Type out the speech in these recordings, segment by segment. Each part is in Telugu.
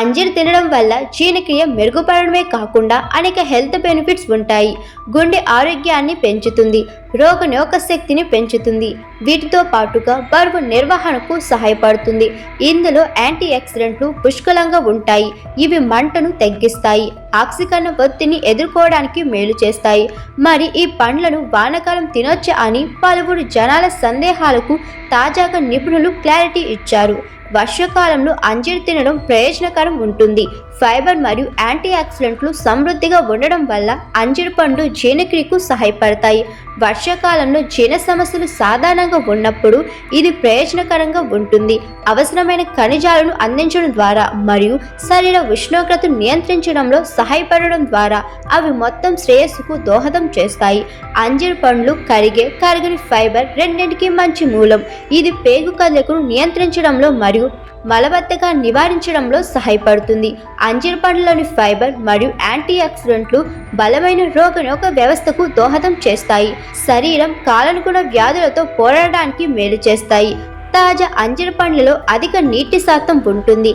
అంజీర్ తినడం వల్ల జీర్ణక్రియ మెరుగుపడడమే కాకుండా అనేక హెల్త్ బెనిఫిట్స్ ఉంటాయి. గుండె ఆరోగ్యాన్ని పెంచుతుంది, రోగనిరోధక శక్తిని పెంచుతుంది. వీటితో పాటుగా బరువు నిర్వహణకు సహాయపడుతుంది. ఇందులో యాంటీ ఆక్సిడెంట్లు పుష్కలంగా ఉంటాయి. ఇవి మంటను తగ్గిస్తాయి, ఆక్సీకరణ ఒత్తిడిని ఎదుర్కోవడానికి మేలు చేస్తాయి. మరి ఈ పండ్లను వానాకాలం తినొచ్చా అని పలువురు జనాల సందేహాలకు తాజాగా నిపుణులు క్లారిటీ ఇచ్చారు. వర్షాకాలంలో అంజీర్ తినడం ప్రయోజనకరం ఉంటుంది. ఫైబర్ మరియు యాంటీ ఆక్సిడెంట్లు సమృద్ధిగా ఉండడం వల్ల అంజీర్ పండ్లు జీర్ణక్రియకు సహాయపడతాయి. వర్షాకాలంలో జీర్ణ సమస్యలు సాధారణంగా ఉన్నప్పుడు ఇది ప్రయోజనకరంగా ఉంటుంది. అవసరమైన ఖనిజాలను అందించడం ద్వారా మరియు శరీర ఉష్ణోగ్రతను నియంత్రించడంలో సహాయపడడం ద్వారా అవి మొత్తం శ్రేయస్సుకు దోహదం చేస్తాయి. అంజీర్ పండ్లు కరిగని ఫైబర్ రెండింటికి మంచి మూలం. ఇది పేగు కదలికను నియంత్రించడంలో మరియు మలబద్ధకాన్ని నివారించడంలో సహాయపడుతుంది. అంజీర్ పండ్లలోని ఫైబర్ మరియు యాంటీ ఆక్సిడెంట్లు బలమైన రోగనిరోధక వ్యవస్థకు దోహదం చేస్తాయి. శరీరం కాలానుగుణ వ్యాధులతో పోరాడడానికి మేలు చేస్తాయి. తాజా అంజీర్ పండ్లలో అధిక నీటి శాతం ఉంటుంది.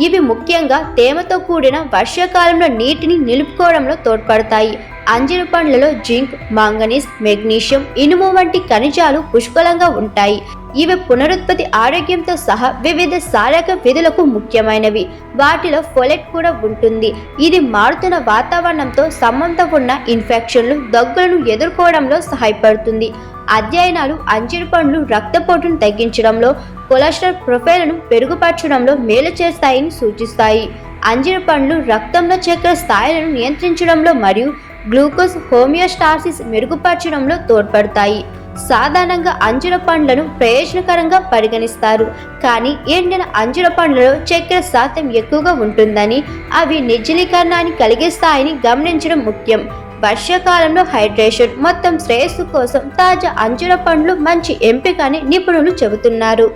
ఇవి ముఖ్యంగా తేమతో కూడిన వర్షాకాలంలో నీటిని నిలుపుకోవడంలో తోడ్పడతాయి. అంజీర్ పండ్లలో జింక్, మాంగనీస్, మెగ్నీషియం, ఇనుము వంటి ఖనిజాలు పుష్కలంగా ఉంటాయి. ఇవి పునరుత్పత్తి ఆరోగ్యంతో సహా వివిధ శారీరక విధులకు ముఖ్యమైనవి. వాటిలో ఫోలేట్ కూడా ఉంటుంది. ఇది మారుతున్న వాతావరణంతో సంబంధం ఉన్న ఇన్ఫెక్షన్లు, దగ్గులను ఎదుర్కోవడంలో సహాయపడుతుంది. అధ్యయనాలు అంజీర్ పండ్లు రక్తపోటును తగ్గించడంలో, కొలెస్ట్రాల్ ప్రొఫైల్ను మెరుగుపరచడంలో మేలు చేస్తాయని సూచిస్తాయి. అంజీర్ పండ్లు రక్తంలో చక్కెర స్థాయిలను నియంత్రించడంలో మరియు గ్లూకోజ్ హోమియోస్టాసిస్ మెరుగుపరచడంలో తోడ్పడతాయి. సాధారణంగా అంజూర పండ్లను ప్రయోజనకరంగా పరిగణిస్తారు, కానీ ఎండిన అంజూర పండ్లలో చక్కెర శాతం ఎక్కువగా ఉంటుందని, అవి నిర్జలీకరణాన్ని కలిగిస్తాయని గమనించడం ముఖ్యం. వర్షాకాలంలో హైడ్రేషన్, మొత్తం శ్రేయస్సు కోసం తాజా అంజూర పండ్లు మంచి ఎంపిక అని నిపుణులు చెబుతున్నారు.